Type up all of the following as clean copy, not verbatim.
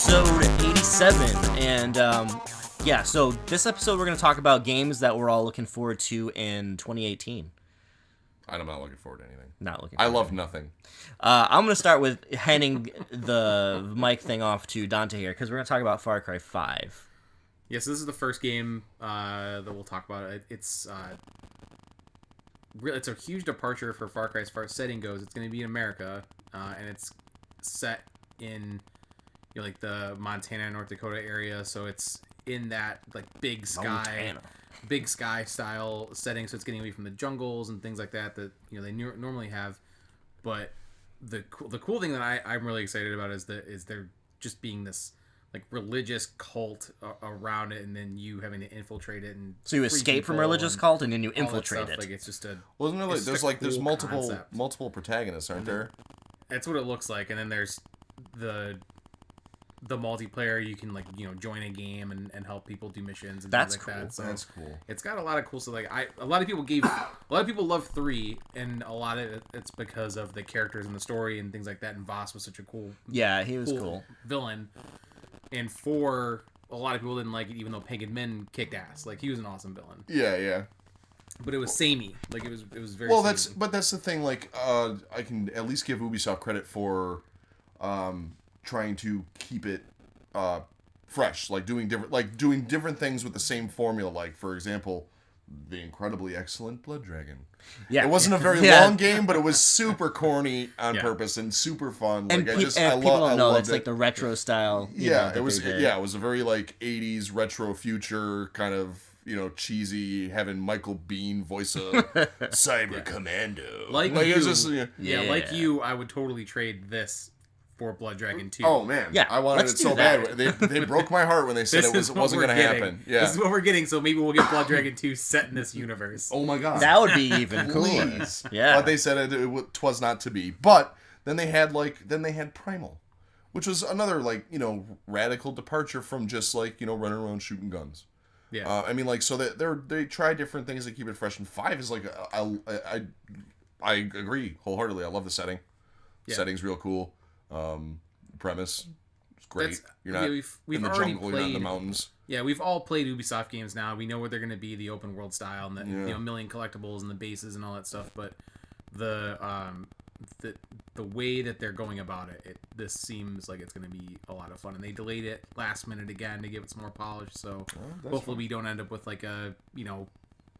episode 87, and so this episode we're going to talk about games that we're all looking forward to in 2018. I'm not looking forward to anything. Not looking. I love nothing. I'm going to start with handing the mic thing off to Dante here, because we're going to talk about Far Cry 5. Yes, this is the first game that we'll talk about. It's a huge departure for Far Cry as far as setting goes. It's going to be in America, and it's set in like the Montana, North Dakota area. So it's in that like big sky style setting. So it's getting away from the jungles and things like that they normally have. But the cool thing that I'm really excited about is there just being this like religious cult around it, and then you having to infiltrate it. And so you escape from religious cult and then you infiltrate it. Like it's just a wasn't there like there's multiple concept. multiple protagonists, aren't there? That's what it looks like, and then there's the multiplayer. You can join a game and help people do missions and that's things like cool. that. So that's cool. It's got a lot of cool stuff. A lot of people love 3, and a lot of it's because of the characters and the story and things like that. And Voss was such a cool he was cool villain. And 4, a lot of people didn't like it, even though Pagan Min kicked ass. Like he was an awesome villain. Yeah. But it was samey. Like it was very. Well, samey. that's the thing. Like, I can at least give Ubisoft credit for trying to keep it fresh, like doing different things with the same formula. Like, for example, the incredibly excellent Blood Dragon. Yeah, it wasn't a very long game, but it was super corny on purpose and super fun. And like people don't know it's like the retro style. It was. Yeah, it was a very like 80s retro future kind of. Cheesy, having Michael Biehn voice of Cyber Commando. Like it you, was just, like you, I would totally trade this for Blood Dragon 2. Oh man, I wanted it so bad. They broke my heart when they said it wasn't going to happen. Yeah, this is what we're getting. So maybe we'll get Blood Dragon 2 set in this universe. Oh my god, that would be even cooler. Yeah, but they said it was not to be. But then they had Primal, which was another radical departure from just running around shooting guns. Yeah, so they try different things to keep it fresh. And 5 is I agree wholeheartedly. I love the setting. The setting's real cool. Premise is great. You're not we've in the already jungle. Played, you're not in the mountains. Yeah, we've all played Ubisoft games now. We know what they're going to be, the open world style, and the million collectibles and the bases and all that stuff. But the way that they're going about it, this seems like it's going to be a lot of fun. And they delayed it last minute again to give it some more polish. So hopefully we don't end up with like a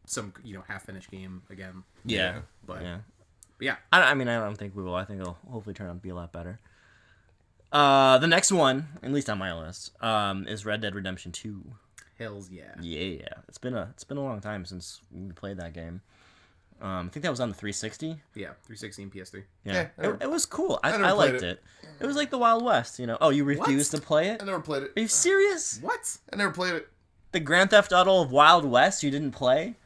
some half finished game again. Yeah, but yeah. I don't think we will. I think it'll hopefully turn out to be a lot better. The next one, at least on my list, is Red Dead Redemption 2. Hells yeah. Yeah. It's been a long time since we played that game. I think that was on the 360. Yeah, 360 and PS3. Yeah, it was cool. I liked it. It was like the Wild West, Oh, you refused to play it? I never played it. Are you serious? What? I never played it. The Grand Theft Auto of Wild West you didn't play?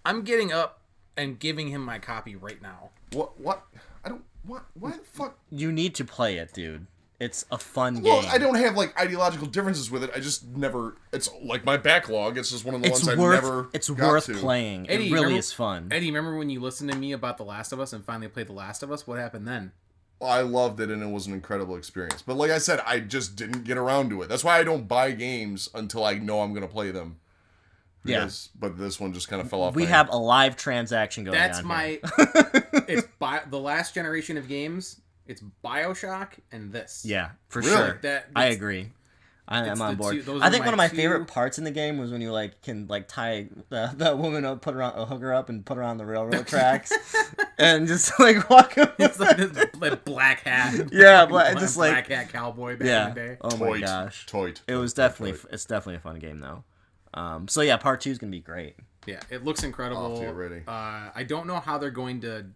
I'm getting up and giving him my copy right now. What? I don't... What? Why the fuck? You need to play it, dude. It's a fun game. Well, I don't have ideological differences with it. I just never. It's like my backlog. It's just one of the ones I've never. It's got worth to. playing. Eddie, it really is fun. Eddie, remember when you listened to me about The Last of Us and finally played The Last of Us? What happened then? Well, I loved it and it was an incredible experience. But like I said, I just didn't get around to it. That's why I don't buy games until I know I'm going to play them. Because, but this one just kind of fell off. We have a live transaction going on. That's my. It's the last generation of games. It's BioShock and this. Yeah, for really? sure. I agree. I am on board. I think one of my favorite parts in the game was when you can tie the woman up, hook her up, and put her on the railroad tracks, and just walk away. It's like this black hat. Yeah, just black hat cowboy back in the day. Oh my gosh. Toit. It was definitely a fun game though. So yeah, part 2 is gonna be great. Yeah, it looks incredible. Get ready. I don't know how they're going to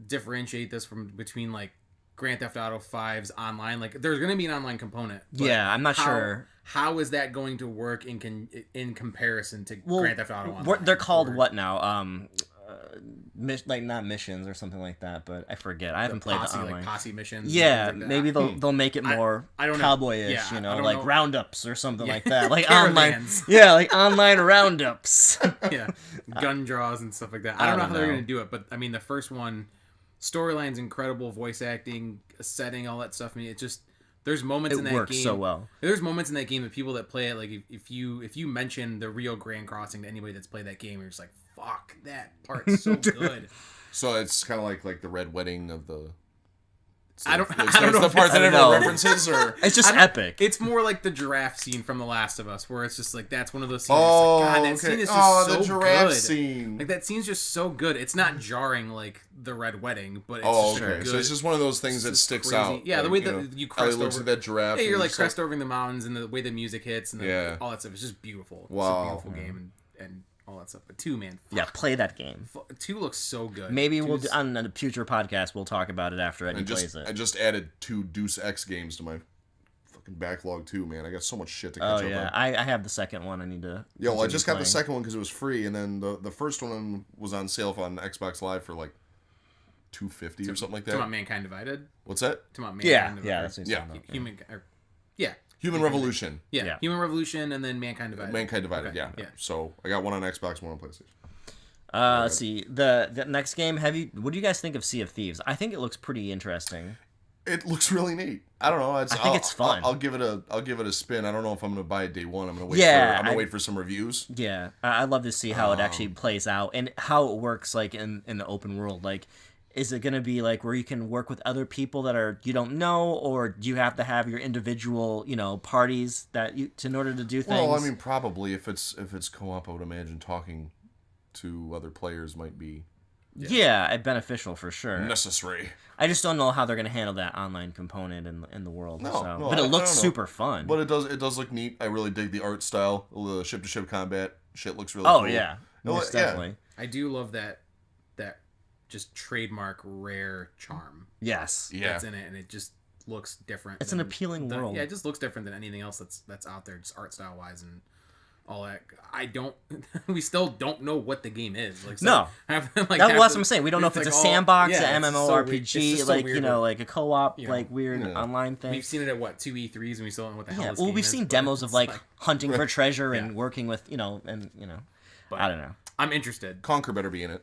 differentiate this between Grand Theft Auto 5's online. There's going to be an online component. Yeah, I'm not sure. How is that going to work in comparison to Grand Theft Auto Online? They're called what now? Not missions or something like that, but I forget. I haven't played the online. Posse missions. Yeah, maybe they'll make it more cowboyish, roundups or something like that, online. Yeah, online roundups. Yeah, gun draws and stuff like that. I don't know how they're gonna do it, but the first one, storyline's incredible, voice acting, setting, all that stuff. It just There's moments in that game. It works so well. There's moments in that game that people that play it, like if you mention the Rio Grande Crossing to anybody that's played that game, you're just like, fuck, that part's so good. So it's kind of like the Red Wedding of the. I don't know the part that everyone references, or it's just epic. It's more like the giraffe scene from The Last of Us, where it's just like that's one of those scenes. God, that scene is just so the giraffe good. scene. Like that scene's just so good. It's not jarring like the Red Wedding, but it's just good. So it's just one of those things that sticks crazy. out. Yeah, like, the way that you crest looks over at that giraffe. Yeah, you're like crest over the mountains, and the way the music hits, and all that stuff. It's just beautiful. Wow, it's a beautiful game, and all that stuff. But 2, man, yeah, play that game. 2 looks so good. Maybe we'll on a future podcast we'll talk about it after Eddie plays it. I just added 2 Deus Ex games to my fucking backlog too, man. I got so much shit to catch up on. I have the second one. I need to. Yeah, well, I just got the second one because it was free, and then the first one was on sale on Xbox Live for like $250 or something like that. Talking about Mankind Divided. What's that? Talking about Mankind Divided. Yeah, that's what Human Revolution. Yeah, Human Revolution, and then Mankind Divided. Mankind Divided, yeah. So I got one on Xbox, one on PlayStation. Let's see the next game. What do you guys think of Sea of Thieves? I think it looks pretty interesting. It looks really neat. I don't know. I think it's fun. I'll give it a spin. I don't know if I'm gonna buy it day one. I'm gonna wait. I'm gonna wait for some reviews. Yeah, I'd love to see how it actually plays out and how it works, like in the open world. Like, is it gonna be like where you can work with other people that you don't know, or do you have to have your individual, parties in order to do things? Well, I mean, probably if it's co-op, I would imagine talking to other players might be beneficial for sure. Necessary. I just don't know how they're gonna handle that online component in the world. No, but it looks super fun. But it does look neat. I really dig the art style. The ship-to-ship combat shit looks really cool. Oh yeah, most definitely. I do love that just trademark rare charm. Yes. That's in it, and it just looks different. It's an appealing world. Yeah, it just looks different than anything else that's out there, just art style wise and all that. We still don't know what the game is. Like, so no. That's what I'm saying. We don't know if it's a sandbox, an MMORPG, like a co-op, like weird online thing. We've seen it at 2 E3s, and we still don't know what the hell this game is. We've seen demos of like hunting for treasure and working with, But I don't know. I'm interested. Conker better be in it.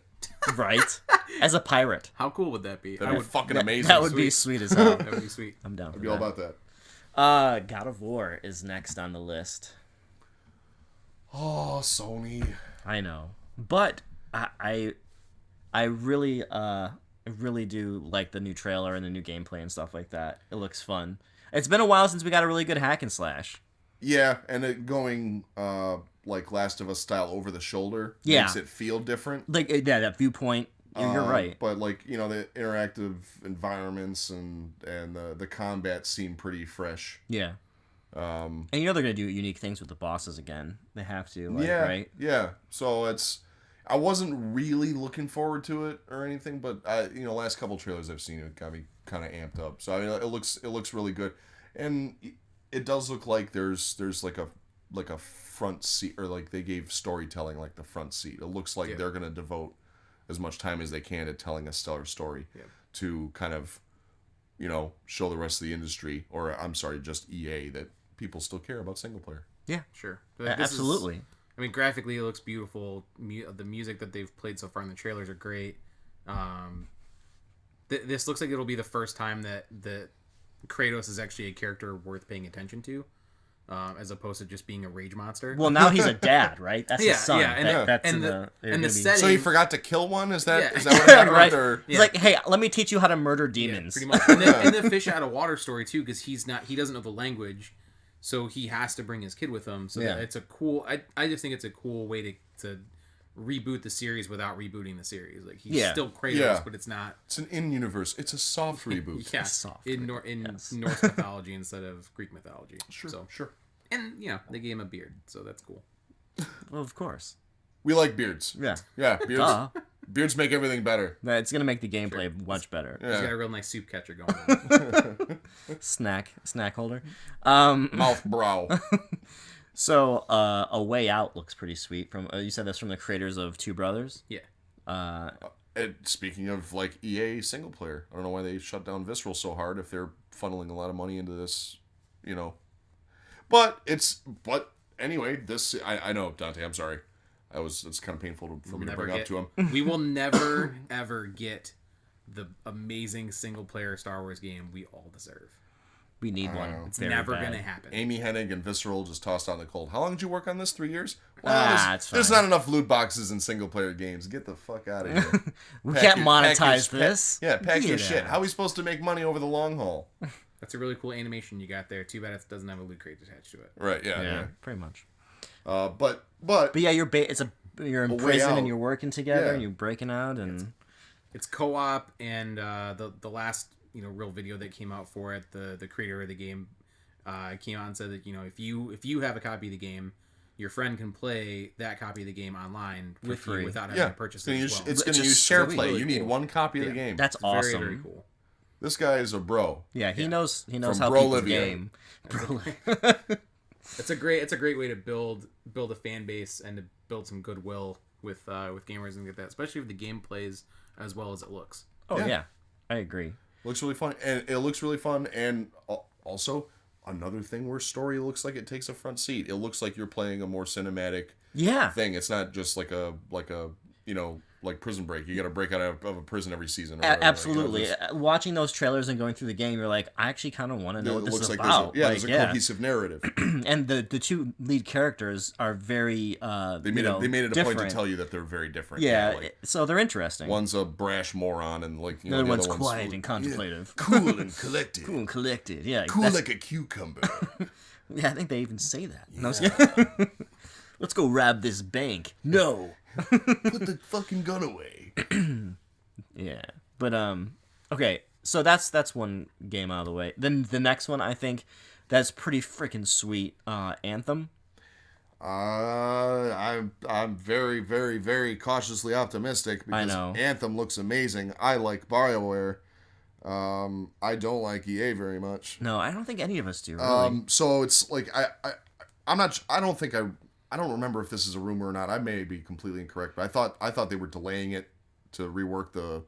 Right? As a pirate. How cool would that be? That'd be fucking amazing. That would be sweet as hell. That would be sweet. I'm down for I'd be all about that. God of War is next on the list. Oh, Sony. I know. But I really do like the new trailer and the new gameplay and stuff like that. It looks fun. It's been a while since we got a really good hack and slash. Yeah, and it going like Last of Us style over the shoulder makes it feel different. Like that viewpoint. You're right. But like the interactive environments and the combat seem pretty fresh. Yeah. And they're gonna do unique things with the bosses again. They have to. Right? Yeah. So I wasn't really looking forward to it or anything, but last couple trailers I've seen, it got me kind of amped up. So I mean, it looks really good, and it does look like there's like a front seat, or like they gave storytelling like the front seat. It looks like they're gonna devote as much time as they can to telling a stellar story to kind of show the rest of the industry, or I'm sorry, just EA, that people still care about single player. Yeah, sure. Absolutely. Graphically it looks beautiful. The music that they've played so far in the trailers are great. This looks like it'll be the first time that Kratos is actually a character worth paying attention to, as opposed to just being a rage monster. Well, now he's a dad, right? That's his son. And the setting. So he forgot to kill one? Is that what happened? Right. Or... He's like, hey, let me teach you how to murder demons. Yeah, pretty much. And the fish out of water story too, because he doesn't know the language, so he has to bring his kid with him. So it's a cool. I just think it's a cool way to reboot the series without rebooting the series. Like he's still Kratos, but it's not. It's an in-universe. It's a soft reboot. In Norse mythology instead of Greek mythology. Sure. And they gave him a beard, so that's cool. Well, of course. We like beards. Yeah, beards. Beards make everything better. It's gonna make the gameplay much better. Yeah. He's got a real nice soup catcher going. Snack holder. Mouth brow. So, A Way Out looks pretty sweet. From you said that's from the creators of Two Brothers. Yeah. Speaking of like EA single player, I don't know why they shut down Visceral so hard if they're funneling a lot of money into this, But anyway, this I know, Dante. I'm sorry. It's kind of painful for me to bring up to him. We will never ever get the amazing single player Star Wars game we all deserve. We need one. It's never going to happen. Amy Hennig and Visceral just tossed out in the cold. How long did you work on this? 3 years? Well, there's not enough loot boxes in single-player games. Get the fuck out of here. We can't monetize this. Pack your shit. How are we supposed to make money over the long haul? That's a really cool animation you got there. Too bad it doesn't have a loot crate attached to it. Right, yeah. Pretty much. But yeah, you're in prison and you're working together and you're breaking out and... It's co-op, and the last real video that came out for it, the creator of the game came out and said that if you have a copy of the game, your friend can play that copy of the game online for free without having to purchase it as well. It's going to use SharePlay. Really you need one copy of the game. That's awesome. Very, very cool. This guy is a bro. Yeah, he knows how people game. It's a great way to build a fan base and to build some goodwill with gamers and get that, especially if the game plays as well as it looks. Oh yeah, I agree. Looks really fun, and it looks really fun, and also another thing where story looks like it takes a front seat. It looks like you're playing a more cinematic thing. It's not just like a like Prison Break. You got to break out of a prison every season. Or whatever. Absolutely. Watching those trailers and going through the game, you're like, I actually kind of want to know what this is about. There's a cohesive narrative. And the two lead characters are very they made it a point to tell you that they're very different. Yeah, so they're interesting. One's a brash moron, and the other one's quiet and contemplative. Cool and collected. Cool and collected. Yeah. Cool like a cucumber. Yeah, I think they even say that. Yeah. Let's go rob this bank. No. Put the fucking gun away. Yeah. But okay, so that's one game out of the way. Then the next one, I think that's pretty freaking sweet. Anthem. I'm very, very, very cautiously optimistic because Anthem looks amazing. I like BioWare. I don't like EA very much. No, I don't think any of us do. Really. So it's like I don't remember if this is a rumor or not. I may be completely incorrect, but I thought they were delaying it to rework the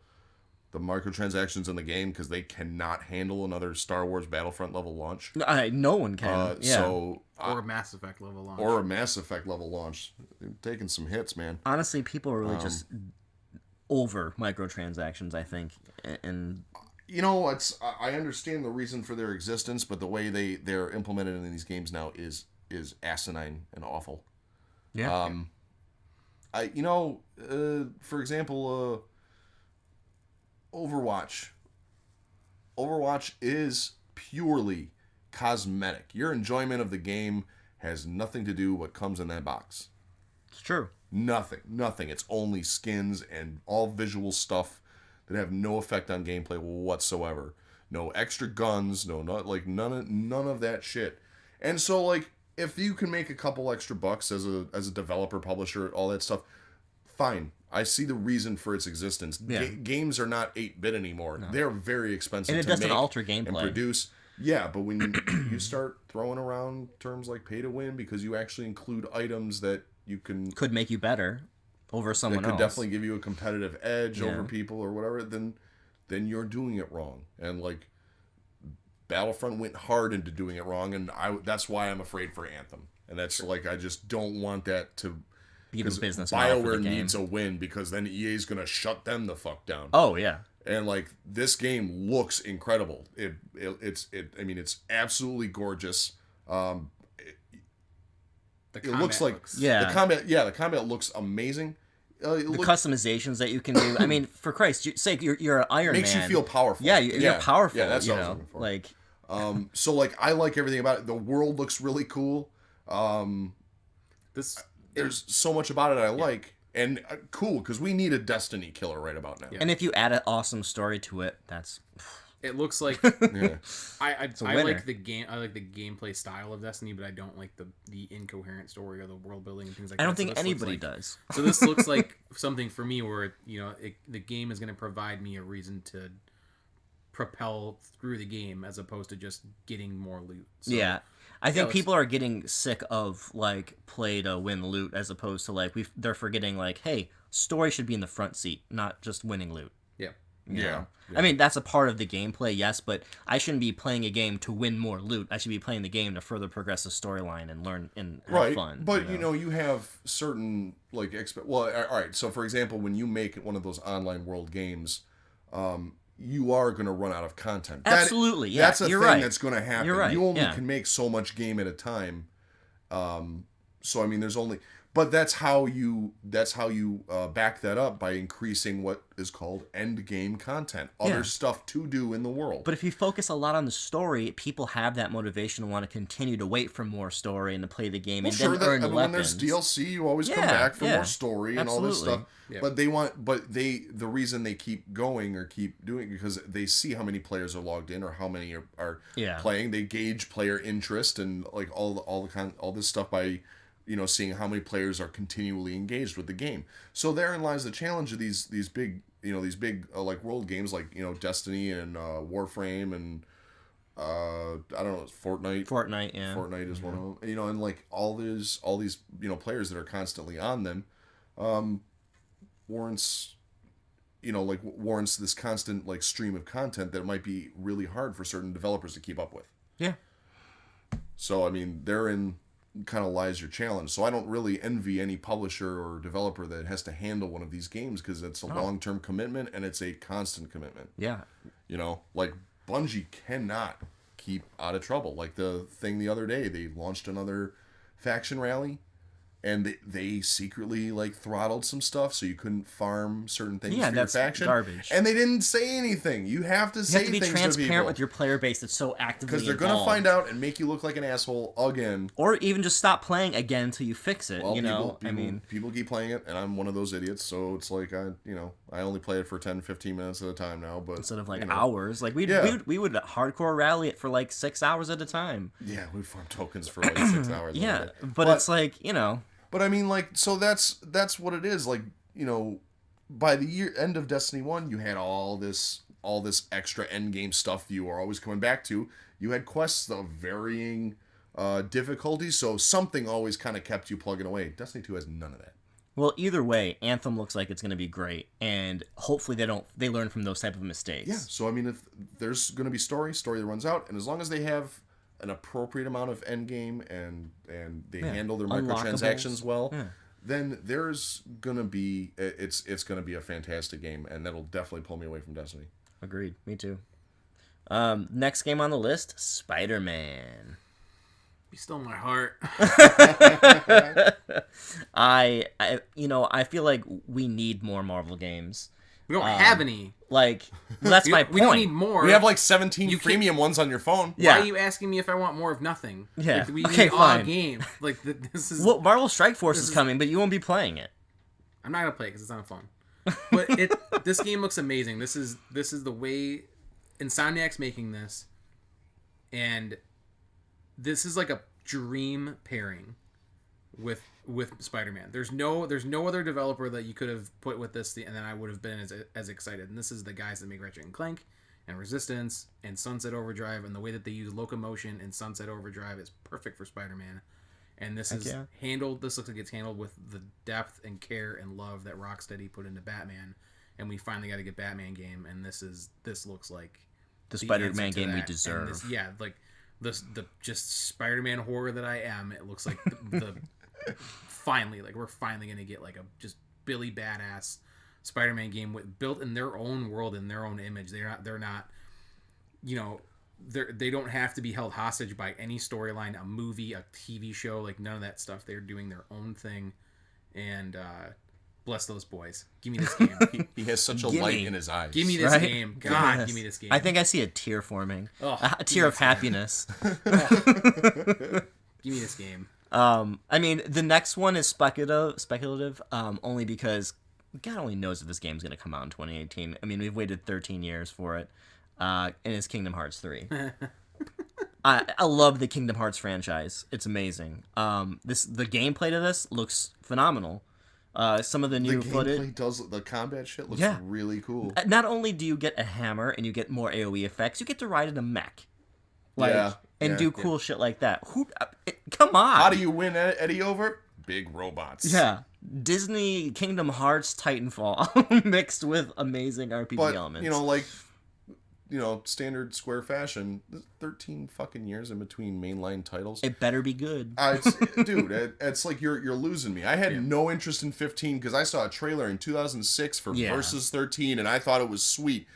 microtransactions in the game because they cannot handle another Star Wars Battlefront level launch. No one can. Or a Mass Effect level launch. Or a Mass Effect level launch. They're taking some hits, man. Honestly, people are really just over microtransactions, I think, and. I understand the reason for their existence, but the way they're implemented in these games now is asinine and awful. Yeah. For example, Overwatch. Overwatch is purely cosmetic. Your enjoyment of the game has nothing to do with what comes in that box. It's true. Nothing. It's only skins and all visual stuff that have no effect on gameplay whatsoever. No extra guns, none of that shit. And so like if you can make a couple extra bucks as a developer, publisher, all that stuff, fine. I see the reason for its existence. Yeah. Games are not 8-bit anymore. No. They're very expensive and it to doesn't make alter gameplay and produce. Yeah, but when you start throwing around terms like pay to win because you actually include items that you could make you better over someone else. That could definitely give you a competitive edge over people or whatever, then you're doing it wrong. And like Battlefront went hard into doing it wrong, and that's why I'm afraid for Anthem. And that's like I just don't want that to be the business. BioWare needs a win because then EA's gonna shut them the fuck down. Oh yeah. And like this game looks incredible. It's absolutely gorgeous. It looks like the combat looks amazing. The customizations that you can do. I mean, for Christ's sake, you're an Iron Man. Makes you feel powerful. Yeah, you're powerful. Yeah, that's what I was looking for. Like, so like I like everything about it. The world looks really cool. There's so much about it I like, and cool because we need a Destiny killer right about now. Yeah. And if you add an awesome story to it, that's. It looks like I like the game. I like the gameplay style of Destiny, but I don't like the incoherent story or the world building and things like that. I don't think anybody does. So this looks like something for me where the game is going to provide me a reason to propel through the game as opposed to just getting more loot. So, yeah. I think people are getting sick of like play to win loot as opposed to like they're forgetting like, hey, story should be in the front seat, not just winning loot. Yeah. Yeah. I mean, that's a part of the gameplay, yes, but I shouldn't be playing a game to win more loot. I should be playing the game to further progress the storyline and learn and have fun. But you have certain like all right. So for example, when you make one of those online world games, you are going to run out of content. Absolutely, yeah. That's a thing right. that's going to happen. You're right. You only can make so much game at a time. So I mean, there's only, but that's how you back that up by increasing what is called end game content, other stuff to do in the world. But if you focus a lot on the story, people have that motivation to want to continue to wait for more story and to play the game and then earn weapons. When there's DLC, you always come back for more story and all this stuff. Yeah. But the reason they keep going or keep doing it because they see how many players are logged in or how many are playing. They gauge player interest and like all this stuff by seeing how many players are continually engaged with the game. So therein lies the challenge of these big like world games like Destiny and Warframe and I don't know, Fortnite. Fortnite is one of them. And like all these players that are constantly on them warrants this constant like stream of content that might be really hard for certain developers to keep up with. Yeah. So I mean, therein kind of lies your challenge. So I don't really envy any publisher or developer that has to handle one of these games because it's a long-term commitment and it's a constant commitment. Yeah. Like Bungie cannot keep out of trouble. Like the thing the other day, they launched another faction rally and they secretly like throttled some stuff so you couldn't farm certain things for your faction. Garbage. And they didn't say anything. You have to say things to people. You have to be transparent with your player base that's so actively because they're going to find out and make you look like an asshole again. Or even just stop playing again until you fix it. Well, people keep playing it, and I'm one of those idiots. So it's like I only play it for 10, 15 minutes at a time now. But instead of like hours, like we would hardcore rally it for like 6 hours at a time. Yeah, we'd farm tokens for like 6 hours. Yeah, but it's like But I mean, like, so that's what it is. Like, by the end of Destiny 1, you had all this extra end game stuff you were always coming back to. You had quests of varying difficulties, so something always kind of kept you plugging away. Destiny 2 has none of that. Well, either way, Anthem looks like it's going to be great, and hopefully they learn from those type of mistakes. Yeah. So I mean, if there's going to be story that runs out, and as long as they have an appropriate amount of end game and they handle their microtransactions well, then there's gonna be it's gonna be a fantastic game, and that'll definitely pull me away from Destiny. Agreed. Me too. Next game on the list, Spider-Man. You stole my heart. I feel like we need more Marvel games. We don't have any. Like, that's my point. We don't need more. We have like 17 premium ones on your phone. Yeah. Why are you asking me if I want more of nothing? Yeah. Like, we need a game. Like, this is... Well, Marvel Strike Force is coming, but you won't be playing it. I'm not going to play it because it's not fun. But this game looks amazing. This is the way Insomniac's making this. And this is like a dream pairing with Spider-Man. There's no other developer that you could have put with this, and then I would have been as excited. And this is the guys that make Ratchet and Clank and Resistance and Sunset Overdrive, and the way that they use locomotion in Sunset Overdrive is perfect for Spider-Man. And this is handled. This looks like it's handled with the depth and care and love that Rocksteady put into Batman. And we finally got to get Batman game, and this looks like the Spider-Man game we deserve. The just Spider-Man horror that I am. It looks like the finally, like, we're finally gonna get like a just Billy Badass Spider-Man game built in their own world, in their own image. They're not they don't have to be held hostage by any storyline, a movie, a TV show, like none of that stuff. They're doing their own thing, and bless those boys. Give me this game. He has such a light in his eyes. Give me this game. God, yes. Give me this game. I think I see a tear forming. A tear of happiness. Give me this game. I mean, the next one is speculative, only because God only knows if this game's going to come out in 2018. I mean, we've waited 13 years for it, and it's Kingdom Hearts 3. I love the Kingdom Hearts franchise. It's amazing. The gameplay to this looks phenomenal. Some of the new footage, the combat shit looks really cool. Not only do you get a hammer and you get more AoE effects, you get to ride in a mech. Do cool shit like that. Come on. How do you win Eddie over? Big robots. Yeah. Disney Kingdom Hearts Titanfall mixed with amazing RPG elements. Standard Square fashion, 13 fucking years in between mainline titles. It better be good. It's like you're losing me. I had no interest in 15 because I saw a trailer in 2006 for Versus 13, and I thought it was sweet.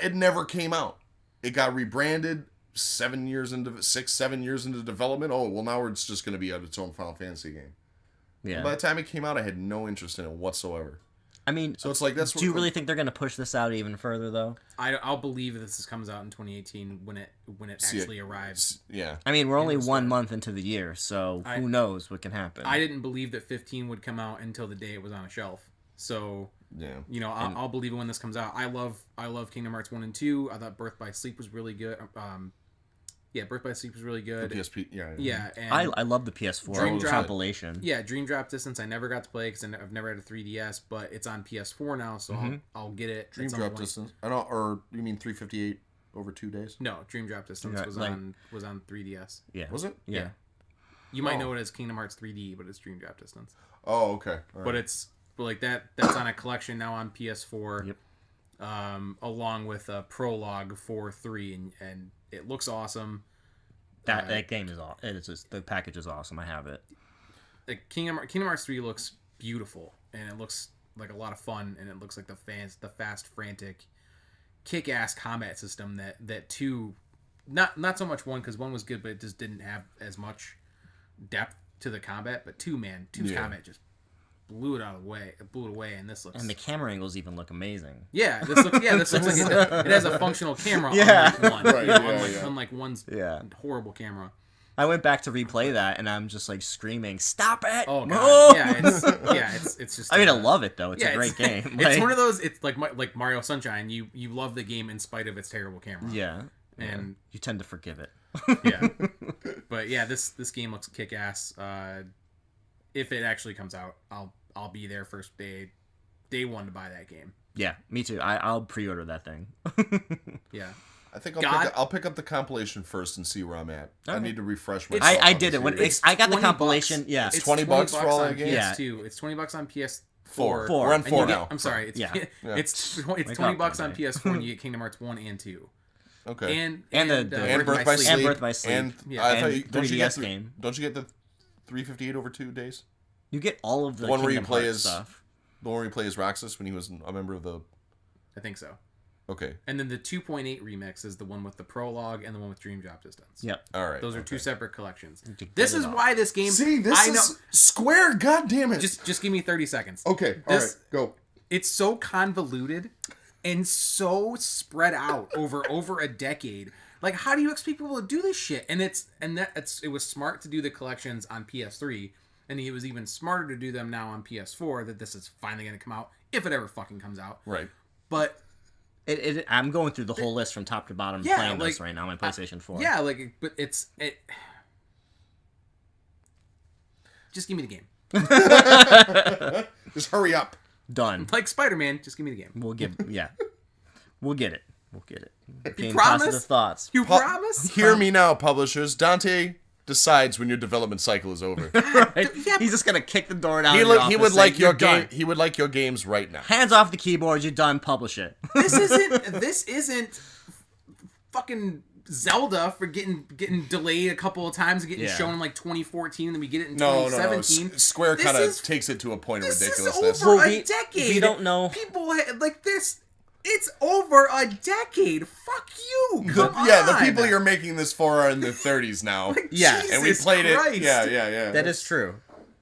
It never came out. It got rebranded 7 years into development. Oh, well, now it's just going to be its own Final Fantasy game. Yeah. And by the time it came out, I had no interest in it whatsoever. I mean, so it's like that's. Do you really think they're going to push this out even further, though? I'll believe this comes out in 2018 when it actually arrives. Yeah. I mean, we're only 1 month into the year, so who knows what can happen. I didn't believe that 15 would come out until the day it was on a shelf. So yeah, I'll believe it when this comes out. I love Kingdom Hearts 1 and 2. I thought Birth by Sleep was really good. Birth by Sleep was really good. The PSP, yeah. And I love the PS4 compilation. Yeah, Dream Drop Distance. I never got to play because I've never had a 3DS, but it's on PS4 now, so I'll get it. Dream Drop Distance. I don't. Or you mean 358 over 2 days? No, Dream Drop Distance was on 3DS. Yeah. Was it? Yeah. You might know it as Kingdom Hearts 3D, but it's Dream Drop Distance. Oh, okay. All but right. That's on a collection now on PS4. Yep. Along with a prologue for 3, and it looks awesome. That game is awesome. It's just, the package is awesome. I have it. The Kingdom Hearts 3 looks beautiful, and it looks like a lot of fun, and it looks like the fast, frantic, kick-ass combat system that 2, not so much 1, because 1 was good, but it just didn't have as much depth to the combat. But 2's combat just blew it away, and this looks. And the camera angles even look amazing. Yeah, this looks like it has a functional camera. Yeah. Unlike 1, Right, unlike 1's horrible camera. I went back to replay that, and I'm just like screaming, "Stop it!" Oh god, it's just. I mean, I love it though. It's a great game. It's one of those. It's like Mario Sunshine. You love the game in spite of its terrible camera. Yeah, and you tend to forgive it. Yeah, but yeah, this game looks kick ass. If it actually comes out, I'll be there first day 1 to buy that game. Yeah, me too. I'll pre-order that thing. Yeah. I think I'll pick up the compilation first and see where I'm at. Okay. I need to refresh myself. I did it when I got the compilation. Yeah, it's $20 for all the games. PS2. It's $20 on PS4. 4. We're on 4 now. I'm sorry. It's $20 on PS4, and you get Kingdom Hearts 1 and 2. Okay. And Birth by Sleep. And Birth by Sleep. And I thought you, don't you get game. Don't you get the 358 over 2 days? You get all of the one where you Kingdom play Hearts as stuff. The one where you play as Roxas when he was a member of the. I think so. Okay. And then the 2.8 remix is the one with the prologue and the one with Dream Drop Distance. Yep. All right. Those are 2 separate collections. This is why this game. See, this is Square. God damn it! Just give me 30 seconds. Okay. All right. Go. It's so convoluted and so spread out over a decade. Like, how do you expect people to do this shit? And it was smart to do the collections on PS3, and it was even smarter to do them now on PS4. That this is finally going to come out if it ever fucking comes out. Right. But. I'm going through the whole list from top to bottom playing this right now on my PlayStation 4. Yeah, but it. Just give me the game. Just hurry up. Done. Like Spider-Man, just give me the game. We'll get it. You promise? Positive thoughts. You promise? Hear me now, publishers. Dante decides when your development cycle is over. Right? Yeah, he's just gonna kick the door down. He would like your game. He would like your games right now. Hands off the keyboard. You're done. Publish it. This isn't fucking Zelda for getting delayed a couple of times and getting shown in like 2014, and then we get it in 2017. No. Square kind of takes it to a point of ridiculousness. This is over a decade. We don't know. People like this. It's over a decade. Fuck you. Come on. Yeah, the people you're making this for are in their 30s now. Like, yeah, Jesus and we played Christ. it. Yeah. That is true.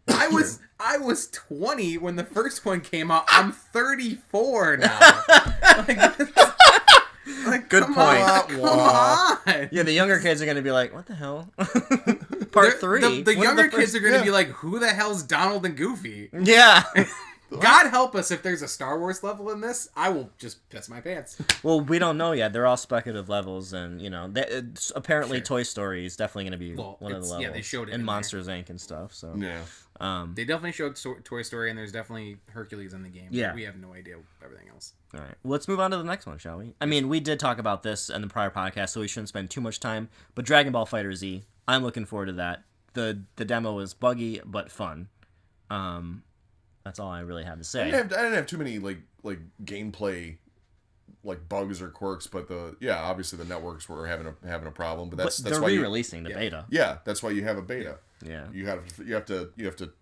I was 20 when the first one came out. I'm 34 now. Good come point. Come on. Yeah, the younger kids are gonna be like, "What the hell?" Part 3. The younger kids are gonna be like, "Who the hell's Donald and Goofy?" Yeah. God help us if there's a Star Wars level in this. I will just piss my pants. Well, we don't know yet. They're all speculative levels, and apparently Toy Story is definitely going to be one of the levels. Yeah, they showed it in in Monsters Inc. and stuff. So yeah, they definitely showed Toy Story, and there's definitely Hercules in the game. Yeah, we have no idea everything else. All right, well, let's move on to the next one, shall we? I mean, we did talk about this in the prior podcast, so we shouldn't spend too much time. But Dragon Ball FighterZ, I'm looking forward to that. The demo is buggy but fun. That's all I really have to say. I didn't have too many like gameplay like bugs or quirks, but obviously the networks were having a problem. But that's they're why re-releasing the beta. Yeah, that's why you have a beta. Yeah, you have to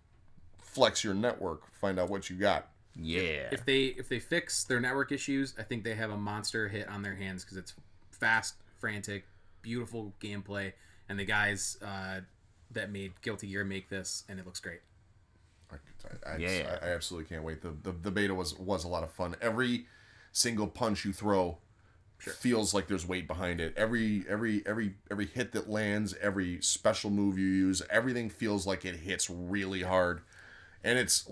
flex your network, find out what you got. Yeah. If they fix their network issues, I think they have a monster hit on their hands because it's fast, frantic, beautiful gameplay, and the guys that made Guilty Gear make this, and it looks great. I absolutely can't wait. The beta was a lot of fun. Every single punch you throw feels like there's weight behind it. Every hit that lands, every special move you use, everything feels like it hits really hard. And it's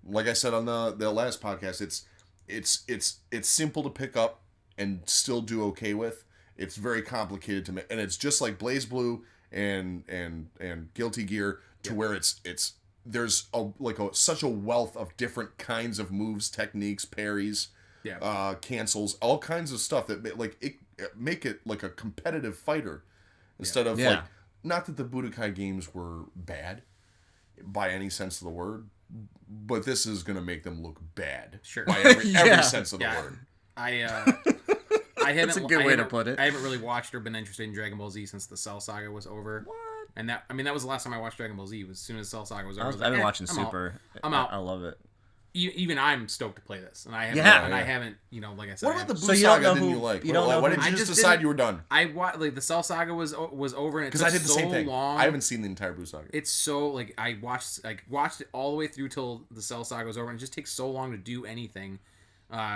like I said on the last podcast, it's simple to pick up and still do okay with. It's very complicated to make, and it's just like BlazBlue and Guilty Gear to where there's such a wealth of different kinds of moves, techniques, parries, cancels, all kinds of stuff that make it like a competitive fighter instead of like, not that the Budokai games were bad by any sense of the word, but this is going to make them look bad by every sense of the word. I haven't. That's a good way to put it. I haven't really watched or been interested in Dragon Ball Z since the Cell Saga was over. What? And that was the last time I watched Dragon Ball Z. Was as soon as Cell Saga was over. I've been watching Super. I'm out. I love it. Even I'm stoked to play this, and I haven't. I haven't. Like I said. What about the Buu Saga? Didn't you like? Why did you just decide you were done? I watched the Cell Saga was over, and it took I did the same thing. Long. I haven't seen the entire Buu Saga. It's so I watched it all the way through till the Cell Saga was over, and it just takes so long to do anything.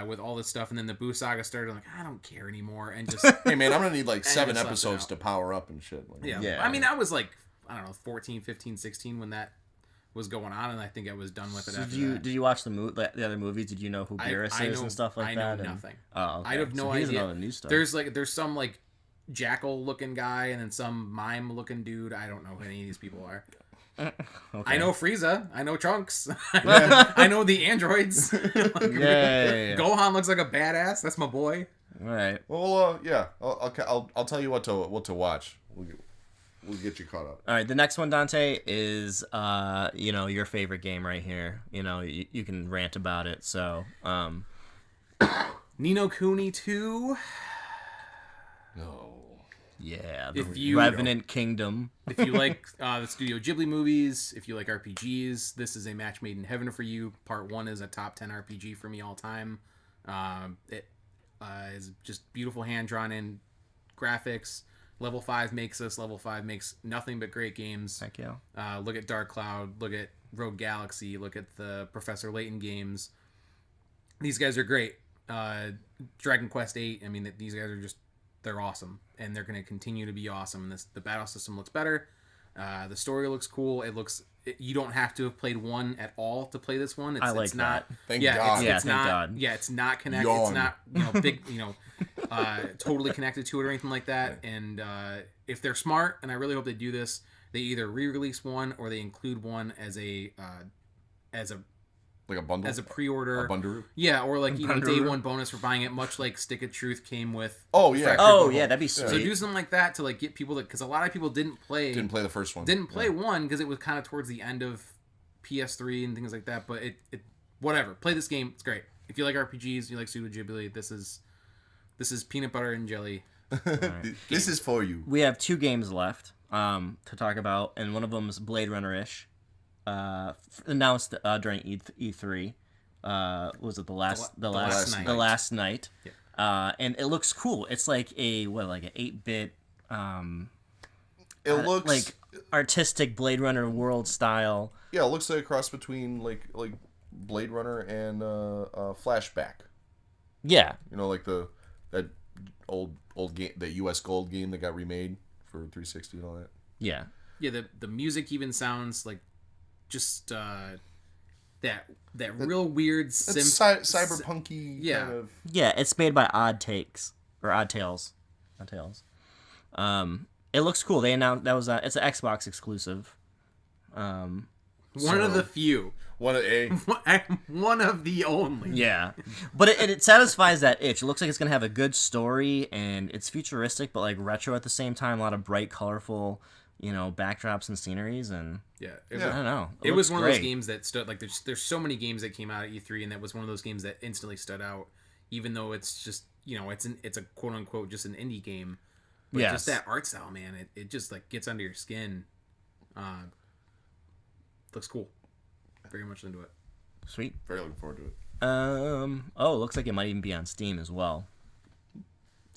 With all this stuff, and then the Buu Saga started. I'm like, I don't care anymore, and just hey man, I'm gonna need 7 episodes to power up and shit. Yeah. I mean, I was I don't know, 14, 15, 16 when that was going on, and I think I was done with it. So after did you watch the other movies? Did you know who Beerus is and stuff like that? I know nothing. Oh, okay. I have no idea. Another new stuff. There's some jackal looking guy, and then some mime looking dude. I don't know who any of these people are. Okay. I know Frieza. I know Trunks. I know the androids. Gohan looks like a badass. That's my boy. All right. Well, yeah. I'll tell you what to watch. We'll get you caught up. All right. The next one, Dante, is your favorite game right here. You can rant about it. So, Ni no Kuni 2. No. Yeah, the Revenant Kingdom. If you like the Studio Ghibli movies, if you like RPGs, this is a match made in heaven for you. Part 1 is a top 10 RPG for me all time. It is just beautiful hand-drawn in graphics. Level 5 makes this. Level 5 makes nothing but great games. Heck yeah. Look at Dark Cloud. Look at Rogue Galaxy. Look at the Professor Layton games. These guys are great. Dragon Quest 8, I mean, these guys are they're awesome, and they're going to continue to be awesome. And the battle system looks better. The story looks cool. You don't have to have played 1 at all to play this one. I like it's not, that. Thank God. Thank God. Yeah, it's not connected. Yawn. It's not big, totally connected to it or anything like that. And if they're smart, and I really hope they do this, they either re-release 1 or they include 1 as a like a bundle, as a pre-order, a bundle. Yeah, or day 1 bonus for buying it, much like Stick of Truth came with. Oh yeah, that'd be sweet. So do something like that to get people because a lot of people didn't play the first one, didn't play 1 because it was kind of towards the end of PS3 and things like that. But it whatever, play this game, it's great. If you like RPGs, you like Studio Ghibli, this is peanut butter and jelly. Right. This is for you. We have 2 games left to talk about, and one of them is Blade Runner-ish. Announced during E3. Was it the last night? Yeah. And it looks cool. It's like an 8-bit. It looks like artistic Blade Runner world style. Yeah, it looks like a cross between like Blade Runner and Flashback. Yeah. That old game, the US Gold game that got remade for 360 and all that. Yeah. Yeah. The music even sounds like. Just that real weird cyberpunky kind of. Yeah, it's made by Odd Tales. It looks cool. They announced it's an Xbox exclusive. One of the few. One of the only. Yeah, but it satisfies that itch. It looks like it's gonna have a good story, and it's futuristic but retro at the same time. A lot of bright, colorful. Backdrops and sceneries, and I don't know. It was one of those games that stood there's so many games that came out at E3, and that was one of those games that instantly stood out, even though it's just it's a quote unquote just an indie game, but just that art style, man, it just gets under your skin. Looks cool. Very much into it. Sweet. Very looking forward to it. Oh, it looks like it might even be on Steam as well.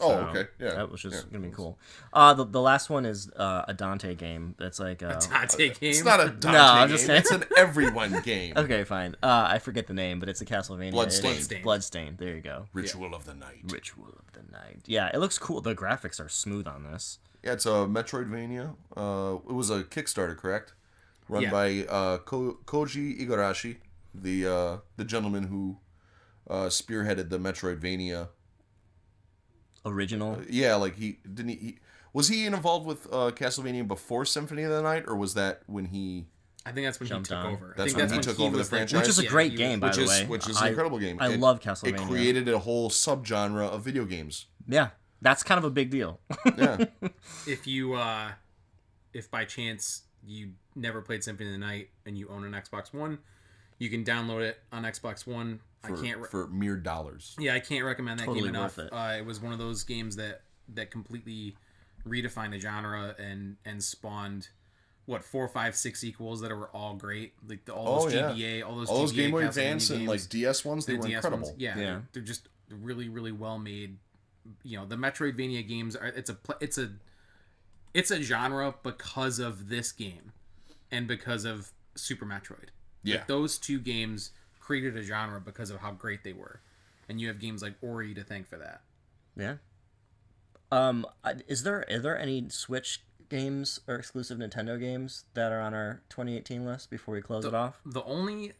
Oh, okay. Yeah. That was just gonna be cool. The last one is a Dante game. That's like a Dante game. It's not a Dante game. It's an everyone game. Okay, fine. I forget the name, but it's a Castlevania. Bloodstained. Bloodstained. There you go. Ritual of the Night. Ritual of the Night. Yeah, it looks cool. The graphics are smooth on this. Yeah, it's a Metroidvania. It was a Kickstarter, correct? Run by Koji Igarashi, the gentleman who spearheaded the Metroidvania original. Yeah, like he was he involved with Castlevania before Symphony of the Night, or was that when he? I think that's when he took over. That's when he took over the franchise, which is a great game, by the way. Which is an incredible game. I love Castlevania. It created a whole subgenre of video games. Yeah, that's kind of a big deal. Yeah. If by chance you never played Symphony of the Night and you own an Xbox One, you can download it on Xbox One. For mere dollars. Yeah, I can't recommend that game enough. It was one of those games that completely redefined a genre and spawned 4, 5, 6 sequels that were all great. Like all those GBA, all those Game Boy Advance and like DS ones, they were DS incredible. Ones, yeah, they're just really, really well made. You know, the Metroidvania games are it's a genre because of this game and because of Super Metroid. Yeah, like those two games created a genre because of how great they were, and you have games like Ori to thank for that. Yeah. Are there any Switch games or exclusive Nintendo games that are on our 2018 list before we close it off? The only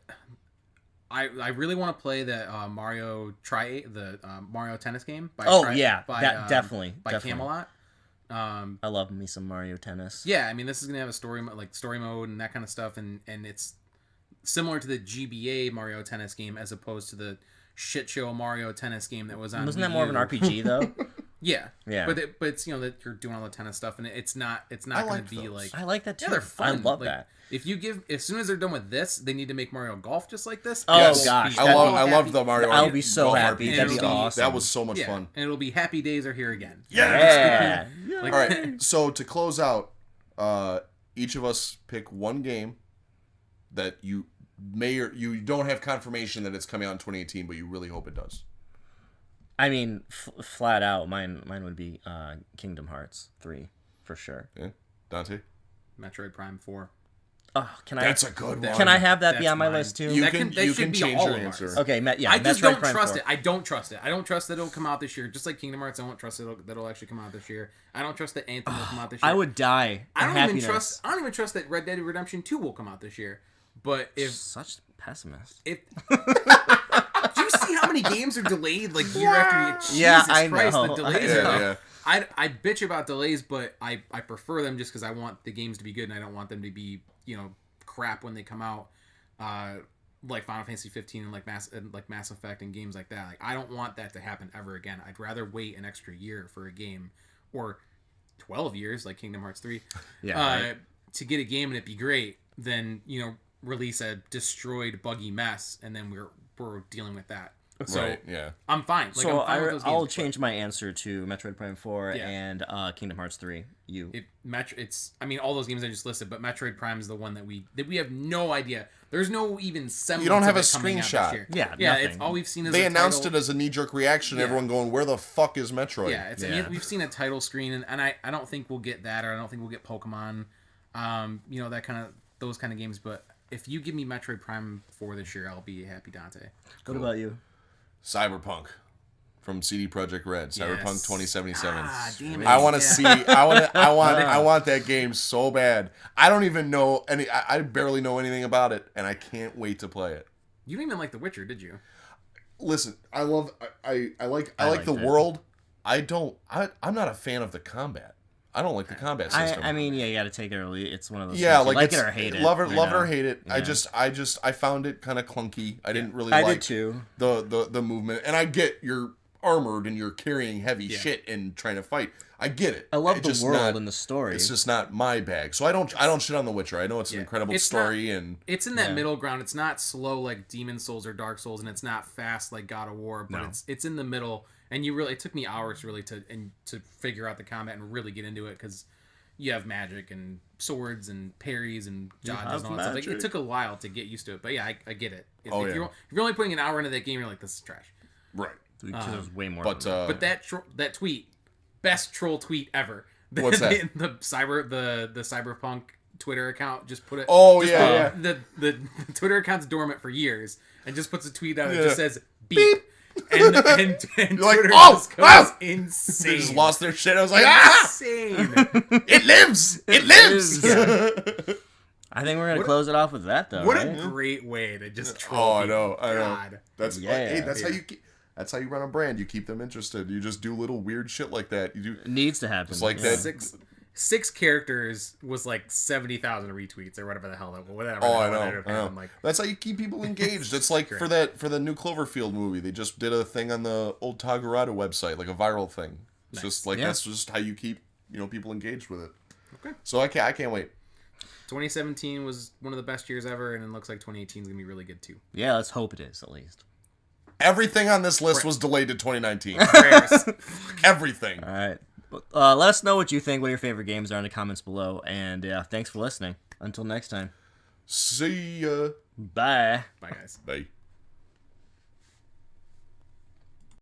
I really want to play the Mario Tennis game. Definitely Camelot. I love me some Mario Tennis. Yeah, I mean this is gonna have a story mode and that kind of stuff, and it's similar to the GBA Mario Tennis game as opposed to the shit show Mario Tennis game that was on. Wasn't that more of an RPG though? Yeah. But it's that you're doing all the tennis stuff, and it's not going to be those. like. I like that too. Yeah, they're fun. I love that. As soon as they're done with this, they need to make Mario Golf just like this. Oh gosh, I love the Mario. I'll be so happy. That'd be awesome. That was so much fun. And it'll be happy days are here again. Yeah. All right. So to close out, each of us pick one game that you may or you don't have confirmation that it's coming out in 2018, but you really hope it does. I mean, flat out, mine would be Kingdom Hearts 3 for sure. Yeah, Dante. Metroid Prime 4. Oh, That's a good one. Can I have that be on my list too? You can change your answer. Okay, I just don't trust it. I don't trust it. I don't trust that it'll come out this year. Just like Kingdom Hearts, I don't trust that it'll actually come out this year. I don't trust that Anthem will come out this year. I would die. I don't even trust that Red Dead Redemption 2 will come out this year. But if such pessimist. Do you see how many games are delayed like year after year? Jesus Christ, know. The delays are. I bitch about delays, but I prefer them just because I want the games to be good and I don't want them to be crap when they come out, like Final Fantasy 15 and like Mass Effect and games like that. Like I don't want that to happen ever again. I'd rather wait an extra year for a game or 12 years like Kingdom Hearts 3 to get a game and it be great than release a destroyed buggy mess and then we're dealing with that. So right, yeah. I'm fine. Like, so I'm fine with those games, I'll change my answer to Metroid Prime 4 and Kingdom Hearts 3. All those games I just listed, but Metroid Prime is the one that we have no idea. There's no even semblance. You don't have of a screenshot. Yeah, nothing. It's all we've seen. They announced it as a knee-jerk reaction. Everyone going, "Where the fuck is Metroid?" Yeah, we've seen a title screen, and I don't think we'll get that, or I don't think we'll get Pokemon. Those kind of games. But if you give me Metroid Prime 4 this year, I'll be happy, Dante. What about you? Cyberpunk from CD Projekt Red. Cyberpunk 2077. Damn it. I want to see. I want that game so bad. I don't even know any. I barely know anything about it, and I can't wait to play it. You didn't even like The Witcher, did you? Listen, I love. I like the world. I'm not a fan of the combat. I don't like the combat system. You got to take it or leave. It's one of those. Yeah, things. like it or hate it. Love it or hate it. Yeah. I found it kind of clunky. I didn't really like. I did too. The movement, and I get you're armored and you're carrying heavy shit and trying to fight. I get it. I love the world and the story. It's just not my bag. So I don't shit on The Witcher. I know it's an incredible story and it's in that middle ground. It's not slow like Demon Souls or Dark Souls, and it's not fast like God of War. But it's in the middle. And it took me hours really to figure out the combat and really get into it because you have magic and swords and parries and dodges and all that stuff. Like, it took a while to get used to it, but yeah, I get it. If you're only putting an hour into that game, you're like, this is trash. Right. There's way more. But that tweet, best troll tweet ever. What's that? The Cyberpunk Twitter account just put it. Oh just yeah. The Twitter account's dormant for years and just puts a tweet out that just says beep. And Twitter like, just goes insane. They just lost their shit. I was like, insane. It lives. It lives. Yeah. I think we're gonna close it off with that though. What right? a great way to just troll. I know. God. That's how you keep. That's how you run a brand. You keep them interested. You just do little weird shit like that. You do. It needs to happen. It's like that. Six characters was like 70,000 retweets or whatever the hell that was. Whatever. Oh, I know. Like, that's how you keep people engaged. It's like for the new Cloverfield movie. They just did a thing on the old Tagarada website, like a viral thing. It's just like that's just how you keep people engaged with it. Okay. So I can't wait. 2017 was one of the best years ever, and it looks like 2018 is gonna be really good too. Yeah, let's hope it is at least. Everything on this list was delayed to 2019. Everything. All right. Let us know what you think, what your favorite games are in the comments below. And thanks for listening. Until next time. See ya. Bye. Bye, guys. Bye.